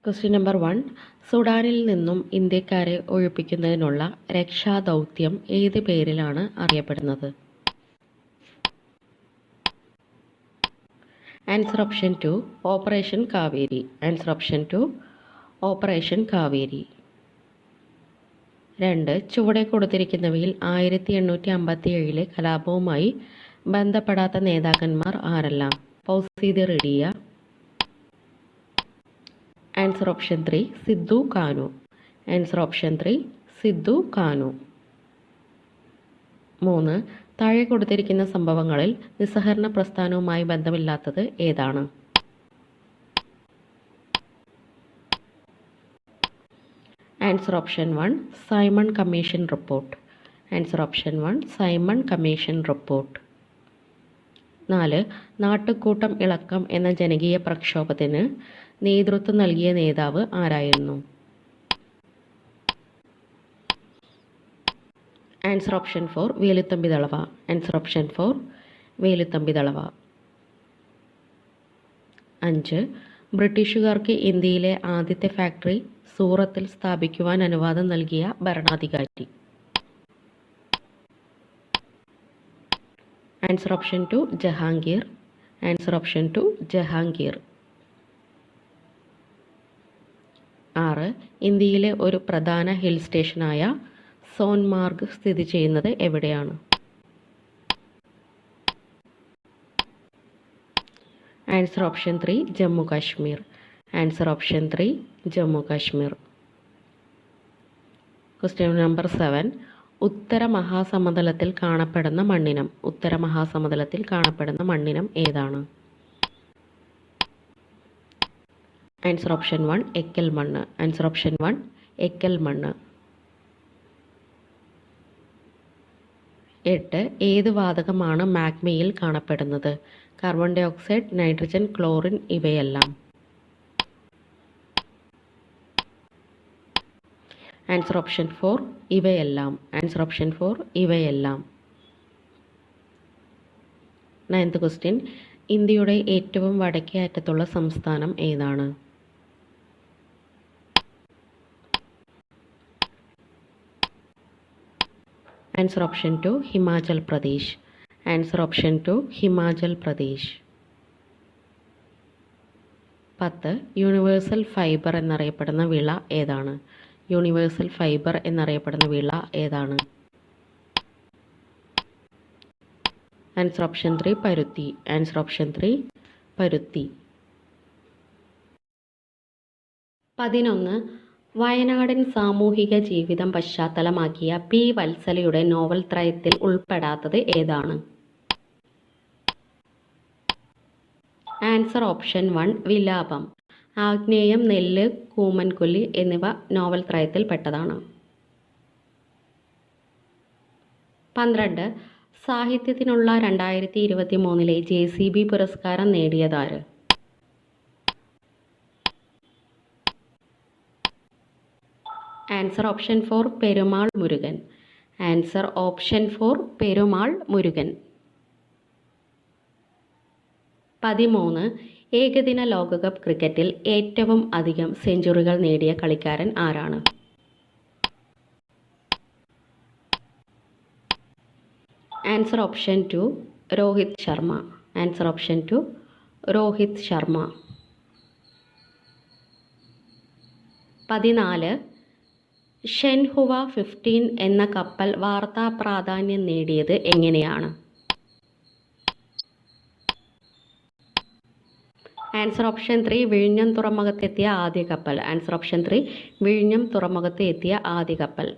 Question number 1. സുഡാനിൽ നിന്നും ഇന്ത്യക്കാരെ ഒഴിപ്പിക്കുന്നതിനുള്ള രക്ഷാദൗത്യം ഏത് പേരിലാണ് അറിയപ്പെടുന്നത്? Answer option 2 operation Kaveri. Answer option 2 operation Kaveri. 2. ചുവടെ കൊടുത്തിരിക്കുന്നവയിൽ 1857 കലാപവുമായി ബന്ധപ്പെടാത്ത നേതാക്കന്മാർ ആരെല്ലാം? പൗസീദ് റെഡിയ. Answer option 3 Sidhu Kanhu. Answer option 3 Sidhu കാനു. 3. താഴെ കൊടുത്തിരിക്കുന്ന സംഭവങ്ങളിൽ നിസ്സഹകരണ പ്രസ്ഥാനവുമായി ബന്ധമില്ലാത്തത് ഏതാണ്? Answer option 1 Simon commission report. Answer option 1 Simon commission report. 4. നാട്ടുകൂട്ടം ഇളക്കം എന്ന ജനകീയ പ്രക്ഷോഭത്തിന് നേതൃത്വം നൽകിയ നേതാവ് ആരായിരുന്നു? Answer option 4 Veluthampi Dalawa. Answer option 4 Veluthampi Dalawa. 5. ബ്രിട്ടീഷുകാർക്ക് ഇന്ത്യയിലെ ആദ്യത്തെ ഫാക്ടറി സൂറത്തിൽ സ്ഥാപിക്കുവാൻ അനുവാദം നൽകിയ ഭരണാധികാരി? Answer option 2 Jahangir. Answer option 2 Jahangir. 6. ഇന്ത്യയിലെ ഒരു പ്രധാന ഹിൽ സ്റ്റേഷനായ സോൻമാർഗ് സ്ഥിതി ചെയ്യുന്നത് എവിടെയാണ്? Answer option 3 Jammu Kashmir. Answer option 3 Jammu Kashmir. Question number 7. ഉത്തര മഹാസമതലത്തിൽ കാണപ്പെടുന്ന മണ്ണിനം. ഉത്തര മഹാസമതലത്തിൽ കാണപ്പെടുന്ന മണ്ണിനം ഏതാണ്? ആൻസർ ഓപ്ഷൻ 1 എക്കൽ മണ്ണ്. ആൻസർ ഓപ്ഷൻ 1 എക്കൽ മണ്ണ്. 8. ഏത് വാതകമാണ് മാഗ്മയിൽ കാണപ്പെടുന്നത്? Carbon dioxide, nitrogen, chlorine ഇവയെല്ലാം? ആൻസർ ഓപ്ഷൻ 4 ഇവയെല്ലാം. ആൻസർ ഓപ്ഷൻ 4 ഇവയെല്ലാം. 9th question. ഇന്ത്യയുടെ ഏറ്റവും വടക്കേ അറ്റത്തുള്ള സംസ്ഥാനം ഏതാണ്? Answer option 2 Himachal Pradesh. Answer option 2 Himachal Pradesh. 10. Universal fibre എന്നറിയപ്പെടുന്ന വിള ഏതാണ്? യൂണിവേഴ്സൽ ഫൈബർ എന്നറിയപ്പെടുന്ന വിള ഏതാണ്? ആൻസർ ഓപ്ഷൻ 3 പരുത്തി. ആൻസർ ഓപ്ഷൻ 3 പരുത്തി. 11. വയനാടൻ സാമൂഹിക ജീവിതം പശ്ചാത്തലമാക്കിയ പി. വത്സലയുടെ നോവൽ ത്രയത്തിൽ ഉൾപ്പെടാത്തത് ഏതാണ്? ആൻസർ ഓപ്ഷൻ 1 വിലാപം. ആഗ്നേയം, നെല്ല്, കൂമൻകൊല്ലി എന്നിവ നോവൽ ത്രയത്തിൽ പെട്ടതാണ്. 12. സാഹിത്യത്തിനുള്ള 2023 JCB പുരസ്കാരം നേടിയതാര്? Answer option 4 Perumal Murugan. Answer option 4 Perumal Murugan. 13. ഏകദിന ലോകകപ്പ് ക്രിക്കറ്റിൽ ഏറ്റവും അധികം സെഞ്ചുറികൾ നേടിയ കളിക്കാരൻ ആരാണ്? Answer option 2 Rohit Sharma. Answer option 2 Rohit Sharma. 14. Zhenhua 15 എന്ന കപ്പൽ വാർത്താ പ്രാധാന്യം നേടിയത് എങ്ങനെയാണ്? ആൻസർ ഓപ്ഷൻ 3 വിഴിഞ്ഞം തുറമുഖത്തെത്തിയ ആദ്യ കപ്പൽ. ആൻസർ ഓപ്ഷൻ 3 വിഴിഞ്ഞം തുറമുഖത്ത് എത്തിയ ആദ്യ കപ്പൽ.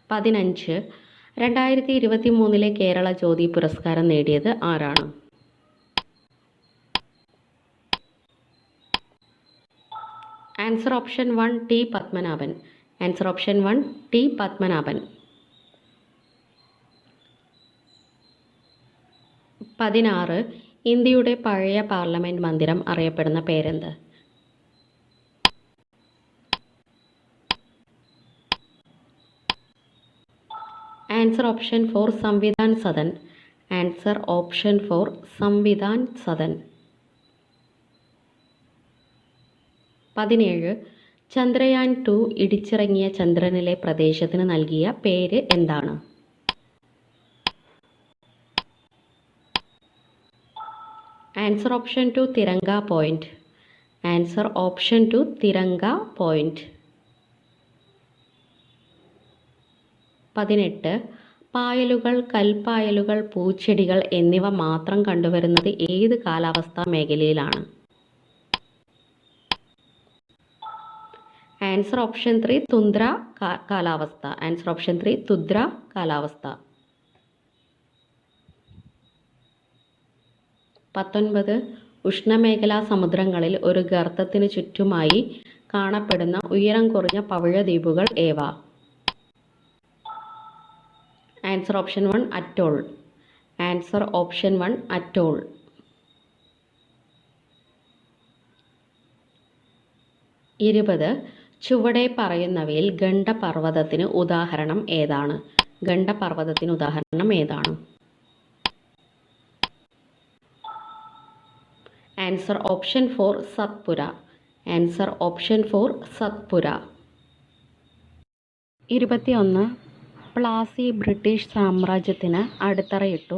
15. 2023 കേരള ജ്യോതി പുരസ്കാരം നേടിയത് ആരാണ്? Answer option 1 T Padmanabhan. Answer option 1 T Padmanabhan. 16. ഇന്ത്യയുടെ പഴയ പാർലമെന്റ് മന്ദിരം അറിയപ്പെടുന്ന പേരെന്ത്? Answer option 4 Samvidhan Sadan. Answer option 4 Samvidhan Sadan. 17. Chandrayaan 2 ഇടിച്ചിറങ്ങിയ ചന്ദ്രനിലെ പ്രദേശത്തിന് നൽകിയ പേര് എന്താണ്? Answer option 2 Tiranga point. Answer option 2 Tiranga point. 18. പായലുകൾ, കൽപ്പായലുകൾ, പൂച്ചെടികൾ എന്നിവ മാത്രം കണ്ടുവരുന്നത് ഏത് കാലാവസ്ഥാ മേഖലയിലാണ്? ആൻസർ ഓപ്ഷൻ 3 തുന്ദ്ര കാലാവസ്ഥ. ആൻസർ ഓപ്ഷൻ 3 തുന്ദ്ര കാലാവസ്ഥ. 19. ഉഷ്ണമേഖലാ സമുദ്രങ്ങളിൽ ഒരു ഗർത്തത്തിനു ചുറ്റുമായി കാണപ്പെടുന്ന ഉയരം കുറഞ്ഞ പവിഴദ്വീപുകൾ ഏവ? Answer option 1 atoll. Answer option 1 atoll. 20. ചുവടെ പറയുന്നവയിൽ ഗണ്ഡപർവ്വതത്തിന് ഉദാഹരണം ഏതാണ്? ഗണ്ഡപർവ്വതത്തിന് ഉദാഹരണം ഏതാണ്? Answer option 4 Satpura. Answer option 4 Satpura. 21. Plassey British സാമ്രാജ്യത്തിന് അടിത്തറയിട്ടു,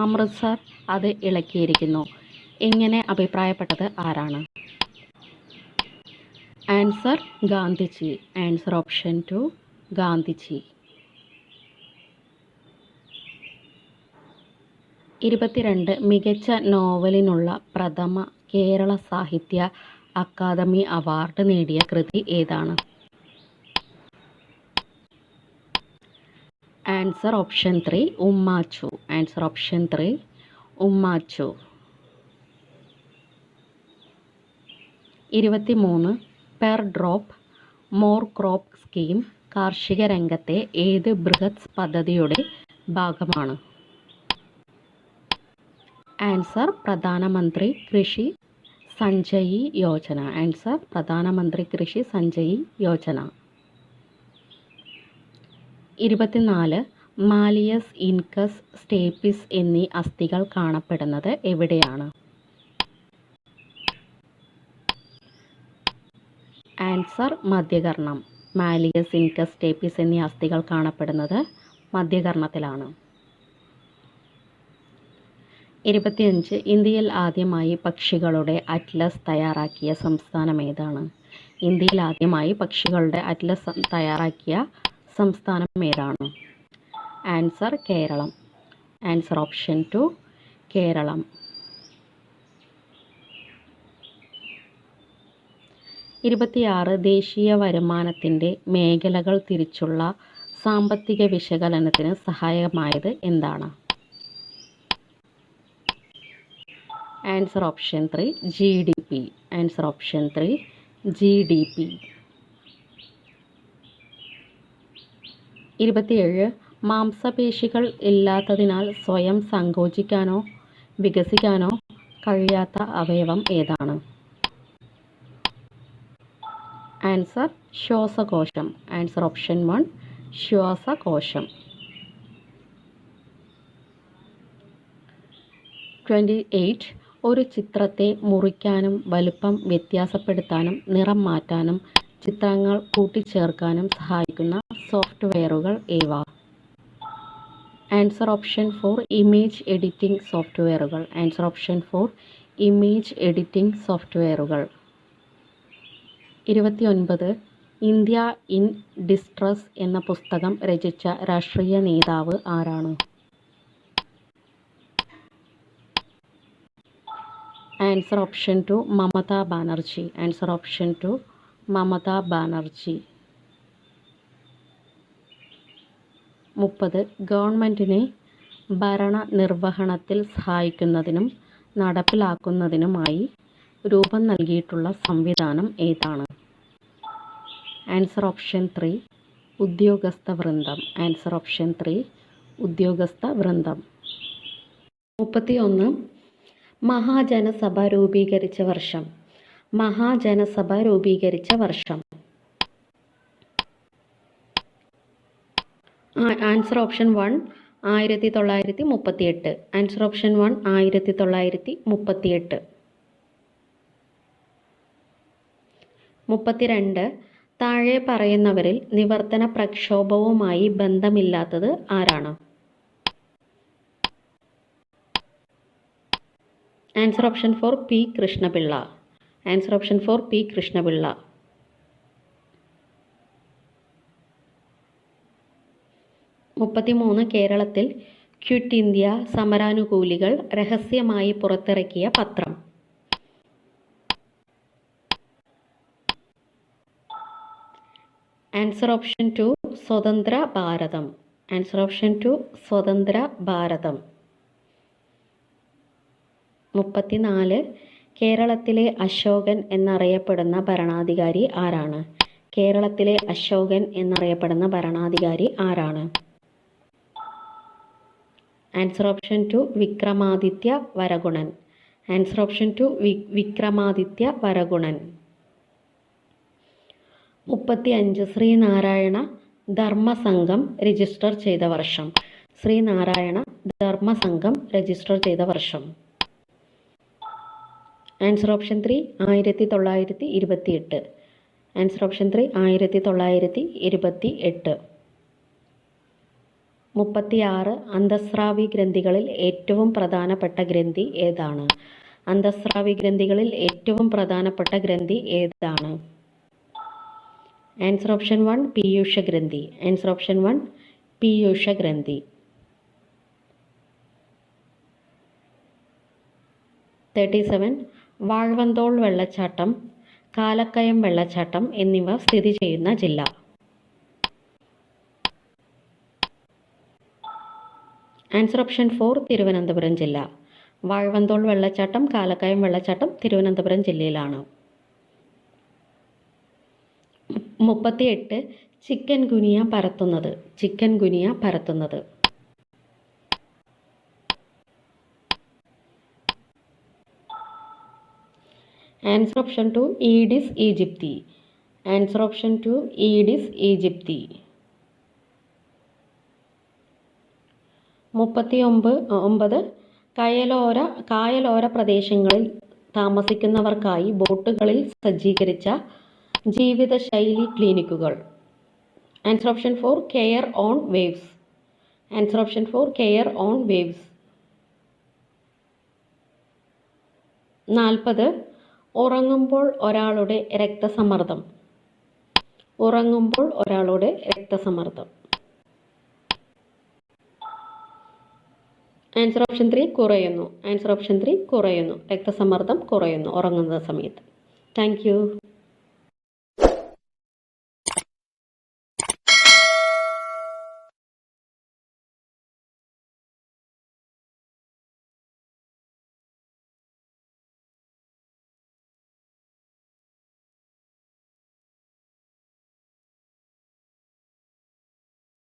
അമൃത്സർ അത് ഇളക്കിയിരിക്കുന്നു. ഇങ്ങനെ അഭിപ്രായപ്പെട്ടത് ആരാണ്? Answer Gandhiji. Answer option 2 Gandhiji. 22. മികച്ച നോവലിനുള്ള പ്രഥമ കേരള സാഹിത്യ അക്കാദമി അവാർഡ് നേടിയ കൃതി ഏതാണ്? Answer option 3 Ummachu. Answer option 3 Ummachu. 23. Per drop more crop scheme കാർഷിക രംഗത്തെ ഏത് ബൃഹത് പദ്ധതിയുടെ ഭാഗമാണ്? ആൻസർ പ്രധാനമന്ത്രി കൃഷി സഞ്ജയി യോജന. ആൻസർ പ്രധാനമന്ത്രി കൃഷി സഞ്ജയി യോജന. 24. മാലിയസ് ഇൻകസ് സ്റ്റേപ്പിസ് എന്നീ അസ്ഥികൾ കാണപ്പെടുന്നത് എവിടെയാണ്? ആൻസർ മധ്യകർണം. മാലിയസ് ഇൻകസ് സ്റ്റേപ്പിസ് എന്നീ അസ്ഥികൾ കാണപ്പെടുന്നത് മധ്യകർണത്തിലാണ്. 25. ഇന്ത്യയിൽ ആദ്യമായി പക്ഷികളുടെ അറ്റ്ലസ് തയ്യാറാക്കിയ സംസ്ഥാനം ഏതാണ്? ഇന്ത്യയിൽ ആദ്യമായി പക്ഷികളുടെ അറ്റ്ലസ് തയ്യാറാക്കിയ സംസ്ഥാനം ഏതാണ്? Answer Keralam. Answer option 2 Keralam. 26. ദേശീയ വരുമാനത്തിൻ്റെ മേഖലകൾ തിരിച്ചുള്ള സാമ്പത്തിക വിശകലനത്തിന് സഹായകമായത് എന്താണ്? Answer option 3 GDP. Answer option 3 GDP. 27. മാംസപേശികൾ ഇല്ലാത്തതിനാൽ സ്വയം സങ്കോചിക്കാനോ വികസിക്കാനോ കഴിയാത്ത അവയവം ഏതാണ്? ആൻസർ ശ്വാസകോശം. ആൻസർ ഓപ്ഷൻ 1 ശ്വാസകോശം. 28. ഒരു ചിത്രത്തെ മുറിക്കാനും വലുപ്പം വ്യത്യാസപ്പെടുത്താനും നിറം മാറ്റാനും ചിത്രങ്ങൾ കൂട്ടിച്ചേർക്കാനും സഹായിക്കുന്ന സോഫ്റ്റ്വെയറുകൾ ഏവ? ആൻസർ ഓപ്ഷൻ 4 ഇമേജ് എഡിറ്റിംഗ് സോഫ്റ്റ്വെയറുകൾ. ആൻസർ ഓപ്ഷൻ 4 ഇമേജ് എഡിറ്റിംഗ് സോഫ്റ്റ്വെയറുകൾ. 29. ഇന്ത്യ ഇൻ ഡിസ്ട്രസ് എന്ന പുസ്തകം രചിച്ച രാഷ്ട്രീയ നേതാവ് ആരാണ്? Answer option 2 Mamata Banerjee. Answer option 2 Mamata Banerjee. 30. ഗവൺമെൻറ്റിനെ ഭരണനിർവഹണത്തിൽ സഹായിക്കുന്നതിനും നടപ്പിലാക്കുന്നതിനുമായി രൂപം നൽകിയിട്ടുള്ള സംവിധാനം ഏതാണ്? ആൻസർ ഓപ്ഷൻ 3 ഉദ്യോഗസ്ഥ വൃന്ദം. ആൻസർ ഓപ്ഷൻ 3 ഉദ്യോഗസ്ഥ വൃന്ദം. 31. മഹാജനസഭ രൂപീകരിച്ച വർഷം. മഹാജനസഭ രൂപീകരിച്ച വർഷം. Answer option 1 1938. Answer option 1 1938. 32. താഴെ പറയുന്നവരിൽ നിവർത്തന പ്രക്ഷോഭവുമായി ബന്ധമില്ലാത്തത് ആരാണ്? Answer option 4 P Krishnapillai. Answer option 4 P Krishnapillai. 33. കേരളത്തിൽ ക്വിറ്റ് ഇന്ത്യ സമരാനുകൂലികൾ രഹസ്യമായി പുറത്തിറക്കിയ പത്രം. ആൻസർ ഓപ്ഷൻ 2 സ്വതന്ത്ര ഭാരതം. ആൻസർ ഓപ്ഷൻ 2 സ്വതന്ത്ര ഭാരതം. 34. കേരളത്തിലെ അശോകൻ എന്നറിയപ്പെടുന്ന ഭരണാധികാരി ആരാണ്? കേരളത്തിലെ അശോകൻ എന്നറിയപ്പെടുന്ന ഭരണാധികാരി ആരാണ്? Answer option 2 Vikramaditya Varagunan. Answer option 2 Vikramaditya Varagunan. 35. Sreenarayana Dharmasangham register ചെയ്ത വർഷം. ശ്രീനാരായണ ധർമ്മസംഘം രജിസ്റ്റർ ചെയ്ത വർഷം. Answer option 3 1928. Answer option 3 1928. 36. അന്തസ്രാവി ഗ്രന്ഥികളിൽ ഏറ്റവും പ്രധാനപ്പെട്ട ഗ്രന്ഥി ഏതാണ്? അന്തസ്രാവി ഗ്രന്ഥികളിൽ ഏറ്റവും പ്രധാനപ്പെട്ട ഗ്രന്ഥി ഏതാണ്? ആൻസർ ഓപ്ഷൻ 1 പീയൂഷ ഗ്രന്ഥി. ആൻസർ ഓപ്ഷൻ 1 പീയൂഷ ഗ്രന്ഥി. 37. വാഴവന്തോൾ വെള്ളച്ചാട്ടം, കാലക്കയം വെള്ളച്ചാട്ടം എന്നിവ സ്ഥിതി ചെയ്യുന്ന ജില്ല. ആൻസർ ഓപ്ഷൻ 4 തിരുവനന്തപുരം ജില്ല. വാഴവന്തോൾ വെള്ളച്ചാട്ടം, കാലക്കയം വെള്ളച്ചാട്ടം തിരുവനന്തപുരം ജില്ലയിലാണ്. 38. ചിക്കൻ ഗുനിയ പരത്തുന്നത്. ചിക്കൻ ഗുനിയ പരത്തുന്നത്. Answer option 2 Aedes aegypti. Answer option 2 Aedes aegypti. 39. കായലോര പ്രദേശങ്ങളിൽ താമസിക്കുന്നവർക്കായി ബോട്ടുകളിൽ സജ്ജീകരിച്ച ജീവിതശൈലി ക്ലിനിക്കുകൾ. Answer option 4 care on waves. Answer option 4 care on waves. 40. ഉറങ്ങുമ്പോൾ ഒരാളുടെ രക്തസമ്മർദ്ദം. ഉറങ്ങുമ്പോൾ ഒരാളുടെ രക്തസമ്മർദ്ദം. ആൻസർ ഓപ്ഷൻ 3 കുറയുന്നു. ആൻസർ ഓപ്ഷൻ 3 കുറയുന്നു. രക്തസമ്മർദ്ദം കുറയുന്നു ഉറങ്ങുന്ന സമയത്ത്. Thank you.